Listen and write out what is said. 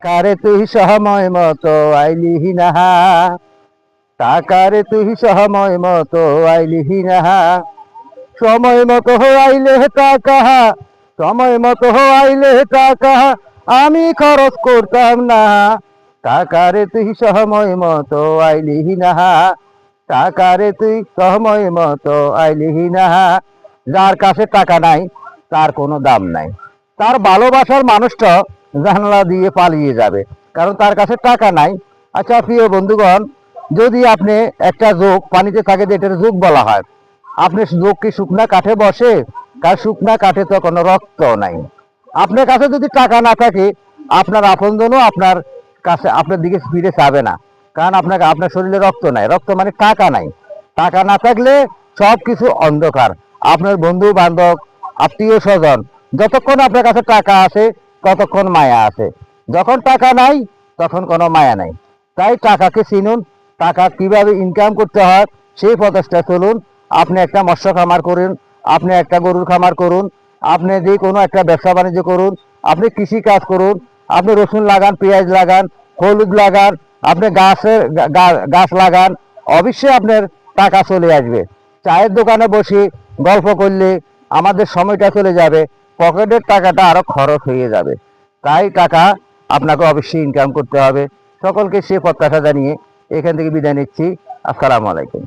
কারে তুই সময় মতো আইলিহি নাহা, টাকারে তুই সময় মতো আইলিহি নাহা, সময় মতো আইলে টাকা, সময় মতো আইলে টাকা আমি খরচ করতাম না। টাকারে তুই সময় মতো আইলিহি নাহা, টাকারে তুই সময় মতো আইলিহি নাহা। যার কাছে টাকা নাই তার কোনো দাম নাই, তার ভালোবাসার মানুষটা জানলা দিয়ে পালিয়ে যাবে, কারণ তার কাছে টাকা নাই। আচ্ছা প্রিয় বন্ধুগণ, যদি আপনি একটা যোগ পানিতে থাকে, এটার যোগ বলা হয়, আপনি যোগ কি শুকনা কাঠে বসে? কার শুকনা কাঠে তো কোনো রক্ত নাই। আপনার কাছে যদি টাকা না থাকে, আপনার আপনজনও আপনার কাছে আপনার দিকে ফিরে চাবে না, কারণ আপনাকে আপনার শরীরে রক্ত নাই। রক্ত মানে টাকা নাই। টাকা না থাকলে সব কিছু অন্ধকার। আপনার বন্ধু বান্ধব, আত্মীয় স্বজন, যতক্ষণ আপনার কাছে টাকা আছে ততক্ষণ মায়া আছে, যখন টাকা নাই তখন কোনো মায়া নাই। তাই টাকাকে চিনুন, টাকা কিভাবে ইনকাম করতে হয় সেই প্রচেষ্টা চলুন। আপনি একটা মৎস্য খামার করুন, আপনি একটা গরুর খামার করুন, আপনি যে কোনো একটা ব্যবসা বাণিজ্য করুন, আপনি কৃষি কাজ করুন, আপনি রসুন লাগান, পেঁয়াজ লাগান, হলুদ লাগান, আপনি গাছ লাগান, অবশ্যই আপনার টাকা চলে আসবে। চায়ের দোকানে বসে গল্প করলে আমাদের সময়টা চলে যাবে, পকেটের টাকাটা আরো খরচ হয়ে যাবে। তাই টাকা আপনাকে অবশ্যই ইনকাম করতে হবে। সকলকে সে প্রত্যাশা জানিয়ে এখান থেকে বিদায় নিচ্ছি। আসসালামু আলাইকুম।